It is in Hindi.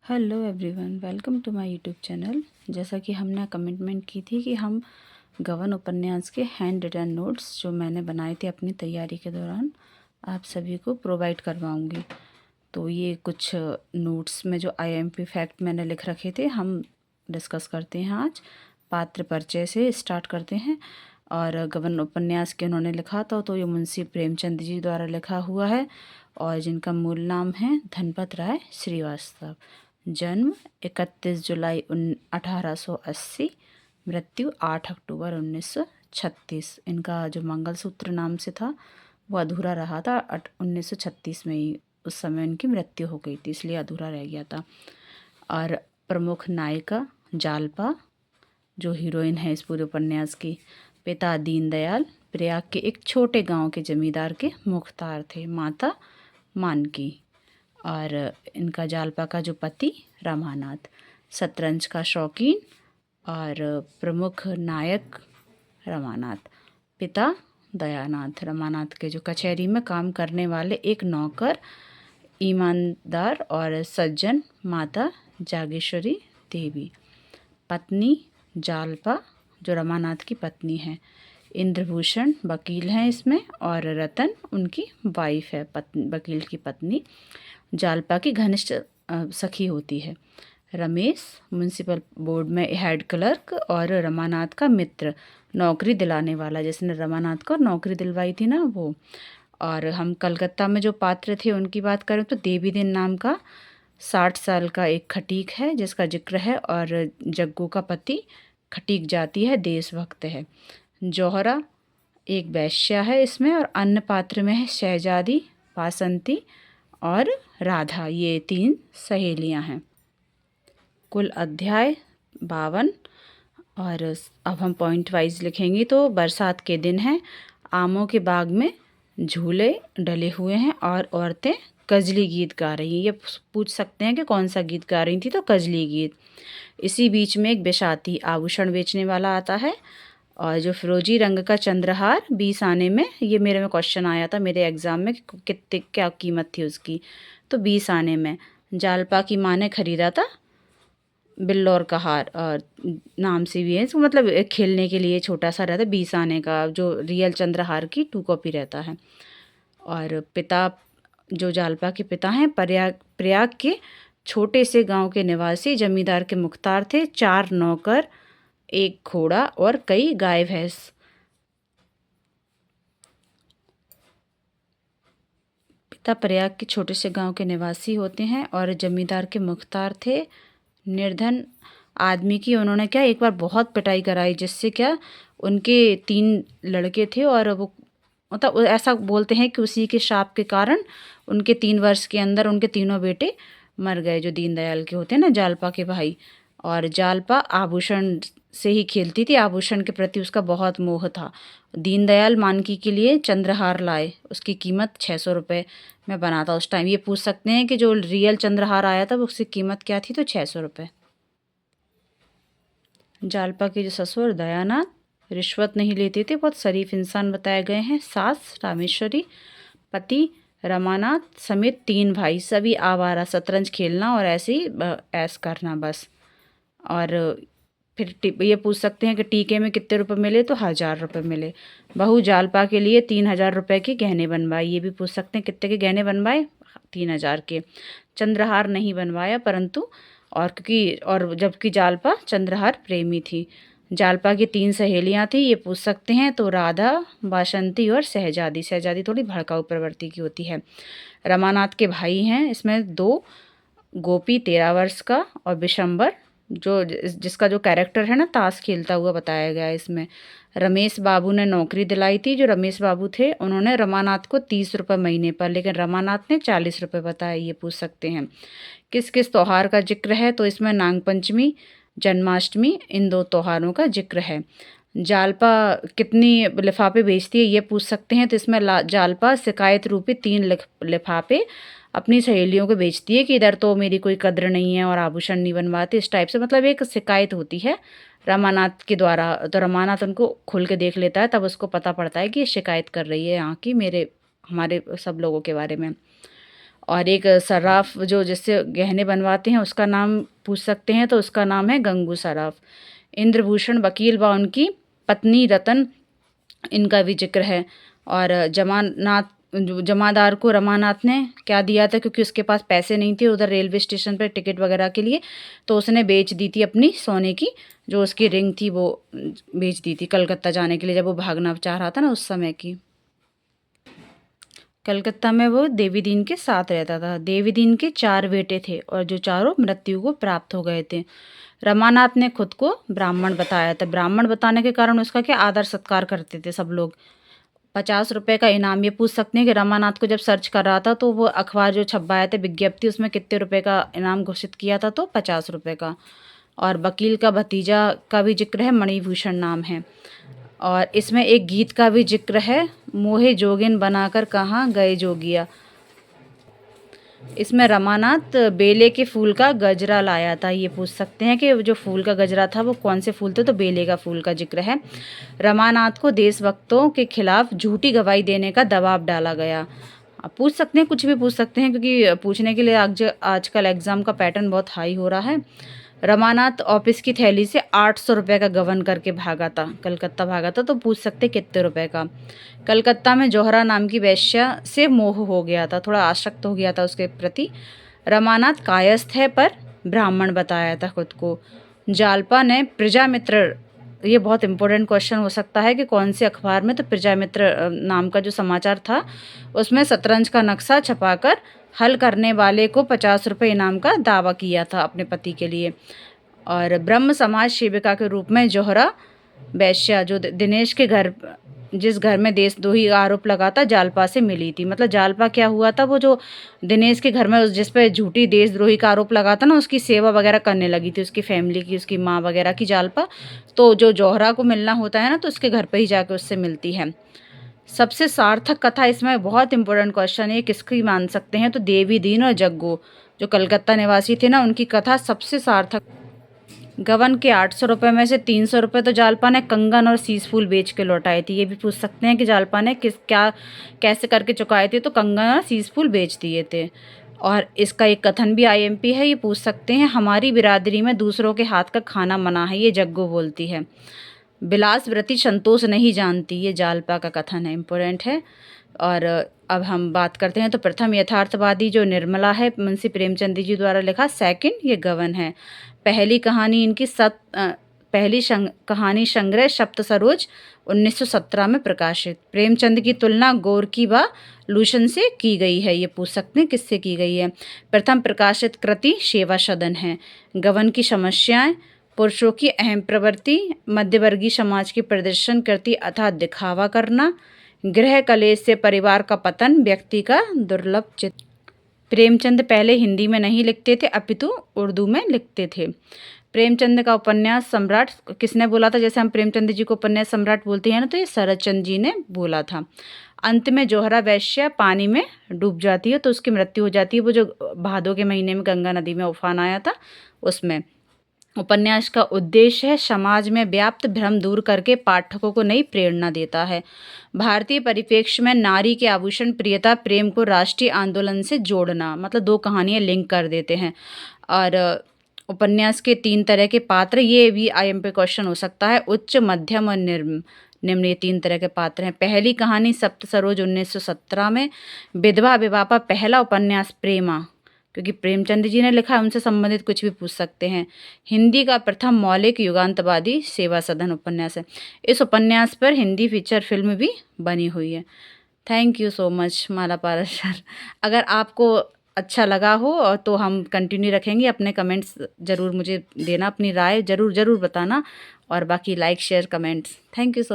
Hello everyone, welcome to my YouTube channel. जैसा कि हमने कमिटमेंट की थी कि हम गबन उपन्यास के हैंड रिटन नोट्स जो मैंने बनाए थे अपनी तैयारी के दौरान आप सभी को प्रोवाइड करवाऊंगी। तो ये कुछ नोट्स में जो आईएमपी फैक्ट मैंने लिख रखे थे हम डिस्कस करते हैं आज। पात्र परिचय से स्टार्ट करते हैं। और गबन उपन्यास के उन्होंने लिखा था तो ये मुंशी प्रेमचंद जी द्वारा लिखा हुआ है और जिनका मूल नाम है धनपत राय श्रीवास्तव। जन्म 31 जुलाई 1880, मृत्यु 8 अक्टूबर 1936। इनका जो मंगलसूत्र नाम से था वो अधूरा रहा था 1936 में ही। उस समय इनकी मृत्यु हो गई थी इसलिए अधूरा रह गया था। और प्रमुख नायिका जालपा जो हीरोइन है इस पूरे उपन्यास की। पिता दीनदयाल प्रयाग के एक छोटे गांव के जमींदार के मुख्तार थे। माता मानकी। और इनका जालपा का जो पति रमानाथ शतरंज का शौकीन और प्रमुख नायक रमानाथ। पिता दयानाथ रमानाथ के जो कचहरी में काम करने वाले एक नौकर, ईमानदार और सज्जन माता जागेश्वरी देवी। पत्नी जालपा जो रमानाथ की पत्नी है। इंद्रभूषण वकील हैं इसमें और रतन उनकी वाइफ है, वकील की पत्नी। जालपा की घनिष्ठ सखी होती है। रमेश म्युनिसिपल बोर्ड में हेड क्लर्क और रमानाथ का मित्र, नौकरी दिलाने वाला, जिसने रमानाथ को नौकरी दिलवाई थी ना वो। और हम कलकत्ता में जो पात्र थे उनकी बात करें तो देवी दिन नाम का 60 साल का एक खटीक है जिसका जिक्र है। और जग्गू का पति खटीक जाती है, देशभक्त है। जौहरा एक वैश्या है इसमें। और अन्य पात्र में है शहजादी, वासंती और राधा, ये 3 सहेलियां हैं। कुल अध्याय 52। और अब हम पॉइंट वाइज लिखेंगे तो बरसात के दिन है, आमों के बाग में झूले डले हुए हैं और औरतें कजली गीत गा रही हैं। ये पूछ सकते हैं कि कौन सा गीत गा रही थी, तो कजली गीत। इसी बीच में एक बिशाती आभूषण बेचने वाला आता है और जो फिरोजी रंग का चंद्रहार 20 आने में, ये मेरे में क्वेश्चन आया था मेरे एग्ज़ाम में कितने क्या कीमत थी उसकी, तो 20 आने में जालपा की माँ ने खरीदा था। बिल्लौर का हार और नाम से भी है इसको, मतलब एक खेलने के लिए छोटा सा रहता है 20 आने का, जो रियल चंद्रहार की 2 कॉपी रहता है। और पिता जो जालपा के पिता हैं प्रयाग के छोटे से गांव के निवासी जमींदार के मुख्तार थे। 4 नौकर, एक घोड़ा और कई गाय भैंस। पिता प्रयाग के छोटे से गांव के निवासी होते हैं और जमींदार के मुख्तार थे। निर्धन आदमी की उन्होंने क्या एक बार बहुत पिटाई कराई, जिससे क्या उनके 3 लड़के थे और वो मतलब ऐसा बोलते हैं कि उसी के शाप के कारण उनके 3 वर्ष के अंदर उनके तीनों बेटे मर गए, जो दीनदयाल के होते हैं ना, जालपा के भाई। और जालपा आभूषण से ही खेलती थी, आभूषण के प्रति उसका बहुत मोह था। दीनदयाल मानकी के लिए चंद्रहार लाए, उसकी कीमत 600 रुपये में बना था उस टाइम। ये पूछ सकते हैं कि जो रियल चंद्रहार आया था उसकी कीमत क्या थी, तो 600 रुपये। जालपा के जो ससुर दयानाथ रिश्वत नहीं लेते थे, बहुत शरीफ इंसान बताए गए हैं। सास रामेश्वरी, पति रमानाथ समेत 3 भाई, सभी आवारा, शतरंज खेलना और ऐसे ही ऐश करना बस। और फिर ये पूछ सकते हैं कि टीके में कितने रुपए मिले, तो 1000 रुपये मिले। बहू जालपा के लिए 3000 रुपये के गहने बनवाए, ये भी पूछ सकते हैं कितने के गहने बनवाए, 3000 के। चंद्रहार नहीं बनवाया परंतु और जबकि जालपा चंद्रहार प्रेमी थी। जालपा की 3 सहेलियां थी, ये पूछ सकते हैं, तो राधा, वासंती और शहजादी। शहजादी थोड़ी भड़काऊ प्रवृत्ति की होती है। रमानाथ के भाई हैं इसमें 2, गोपी 13 वर्ष का और विशंबर जो जिसका जो कैरेक्टर है ना ताश खेलता हुआ बताया गया है इसमें। रमेश बाबू ने नौकरी दिलाई थी। जो रमेश बाबू थे उन्होंने रमानाथ को 30 रुपये महीने पर, लेकिन रमानाथ ने 40 रुपये बताए, ये पूछ सकते हैं। किस किस त्यौहार का जिक्र है, तो इसमें नागपंचमी, जन्माष्टमी, इन 2 त्योहारों का जिक्र है। जालपा कितनी लिफाफे बेचती है, ये पूछ सकते हैं, तो इसमें जालपा शिकायत रूपी 3 लिफाफे अपनी सहेलियों को बेचती है कि इधर तो मेरी कोई कद्र नहीं है और आभूषण नहीं बनवाते, इस टाइप से, मतलब एक शिकायत होती है रमानाथ के द्वारा। तो रमानाथ उनको खुल के देख लेता है, तब उसको पता पड़ता है कि ये शिकायत कर रही है यहाँ की हमारे सब लोगों के बारे में। और एक सर्राफ जो जिससे गहने बनवाते हैं उसका नाम पूछ सकते हैं, तो उसका नाम है गंगू सर्राफ। इंद्रभूषण वकील व उनकी पत्नी रतन, इनका भी जिक्र है। और जमादार को रमानाथ ने क्या दिया था, क्योंकि उसके पास पैसे नहीं थे उधर रेलवे स्टेशन पर टिकट वगैरह के लिए, तो उसने बेच दी थी अपनी सोने की जो उसकी रिंग थी, वो बेच दी थी कलकत्ता जाने के लिए, जब वो भागना चाह रहा था ना उस समय की। कलकत्ता में वो देवी दीन के साथ रहता था। देवी दीन के 4 बेटे थे और जो चारों मृत्यु को प्राप्त हो गए थे। रमानाथ ने खुद को ब्राह्मण बताया था। ब्राह्मण बताने के कारण उसका क्या आदर सत्कार करते थे सब लोग। 50 रुपये का इनाम, ये पूछ सकते हैं कि रमानाथ को जब सर्च कर रहा था तो वो अखबार जो छपवाया था विज्ञप्ति, उसमें कितने रुपए का इनाम घोषित किया था, तो 50 रुपये का। और वकील का भतीजा का भी जिक्र है, मणिभूषण नाम है। और इसमें एक गीत का भी जिक्र है, मोहे जोगिन बनाकर कहाँ गए जोगिया। इसमें रमानाथ बेले के फूल का गजरा लाया था। ये पूछ सकते हैं कि जो फूल का गजरा था वो कौन से फूल थे, तो बेले का फूल का जिक्र है। रमानाथ को देशभक्तों के खिलाफ झूठी गवाही देने का दबाव डाला गया। आप पूछ सकते हैं, कुछ भी पूछ सकते हैं, क्योंकि पूछने के लिए आजकल एग्ज़ाम का पैटर्न बहुत हाई हो रहा है। रमानाथ ऑफिस की थैली से 800 रुपये का गबन करके भागा था, कलकत्ता भागा था, तो पूछ सकते कितने रुपए का। कलकत्ता में जौहरा नाम की वेश्या से मोह हो गया था, थोड़ा आसक्त हो गया था उसके प्रति। रमानाथ कायस्थ है पर ब्राह्मण बताया था खुद को। जालपा ने प्रजामित्र, ये बहुत इंपॉर्टेंट क्वेश्चन हो सकता है कि कौन से अखबार में, तो प्रजामित्र नाम का जो समाचार था उसमें शतरंज का नक्शा छपाकर हल करने वाले को 50 रुपये इनाम का दावा किया था अपने पति के लिए। और ब्रह्म समाज सेविका के रूप में जौहरा वैश्या जो दिनेश के घर, जिस घर में देशद्रोही आरोप लगा था, जालपा से मिली थी। मतलब जालपा क्या हुआ था, वो जो दिनेश के घर में जिस पे झूठी देशद्रोही का आरोप लगा था ना, उसकी सेवा वगैरह करने लगी थी, उसकी फैमिली की, उसकी माँ वगैरह की, जालपा। तो जो जौहरा को मिलना होता है ना, तो उसके घर पर ही जाकर उससे मिलती है। सबसे सार्थक कथा, इसमें बहुत इंपॉर्टेंट क्वेश्चन है, किसकी मान सकते हैं, तो देवी दीन और जग्गू जो कलकत्ता निवासी थे ना, उनकी कथा सबसे सार्थक। गबन के 800 रुपये में से 300 रुपये तो जालपा ने कंगन और शीश फूल बेच के लौटाए थे। ये भी पूछ सकते हैं कि जालपा ने कैसे करके चुकाए थे, तो कंगन और शीश फूल बेच दिए थे। और इसका एक कथन भी आईएमपी है, ये पूछ सकते हैं, हमारी बिरादरी में दूसरों के हाथ का खाना मना है, ये जग्गू बोलती है। विलासव्रती संतोष नहीं जानती, ये जालपा का कथन है, इम्पोर्टेंट है। और अब हम बात करते हैं, तो प्रथम यथार्थवादी जो निर्मला है, मुंशी प्रेमचंद जी द्वारा लिखा। सेकंड ये गबन है। पहली कहानी इनकी पहली कहानी संग्रह सप्त सरोज 1917 में प्रकाशित। प्रेमचंद की तुलना गोरकी व लूशन से की गई है, ये पूछ सकते हैं किससे की गई है। प्रथम प्रकाशित कृति सेवा सदन है। गबन की समस्याएं, पुरुषों की अहम प्रवृत्ति, मध्यवर्गीय समाज की प्रदर्शन करती अथवा दिखावा करना, गृह कलेश से परिवार का पतन, व्यक्ति का दुर्लभ चित्त। प्रेमचंद पहले हिंदी में नहीं लिखते थे, अपितु उर्दू में लिखते थे। प्रेमचंद का उपन्यास सम्राट किसने बोला था? जैसे हम प्रेमचंद जी को उपन्यास सम्राट बोलते हैं ना, तो ये शरदचंद्र जी ने बोला था। अंत में जौहरा वैश्या पानी में डूब जाती है, तो उसकी मृत्यु हो जाती है। वो जो भादों के महीने में गंगा नदी में उफान आया था, उसमें। उपन्यास का उद्देश्य है समाज में व्याप्त भ्रम दूर करके पाठकों को नई प्रेरणा देता है। भारतीय परिप्रेक्ष्य में नारी के आभूषण प्रियता प्रेम को राष्ट्रीय आंदोलन से जोड़ना, मतलब 2 कहानियाँ लिंक कर देते हैं। और उपन्यास के 3 तरह के पात्र, ये भी आईएमपी क्वेश्चन हो सकता है, उच्च, मध्यम और निम्न, ये 3 तरह के पात्र हैं। पहली कहानी सप्त सरोज 1917 में। विधवा विवाह पहला उपन्यास प्रेमा, क्योंकि प्रेमचंद जी ने लिखा है, उनसे संबंधित कुछ भी पूछ सकते हैं। हिंदी का प्रथम मौलिक युगांतवादी सेवा सदन उपन्यास है। इस उपन्यास पर हिंदी फीचर फिल्म भी बनी हुई है। Thank you so much Mala Paras sir. अगर आपको अच्छा लगा हो और तो हम कंटिन्यू रखेंगे। अपने कमेंट्स ज़रूर मुझे देना, अपनी राय ज़रूर बताना, और बाकी like share comments. Thank you so much.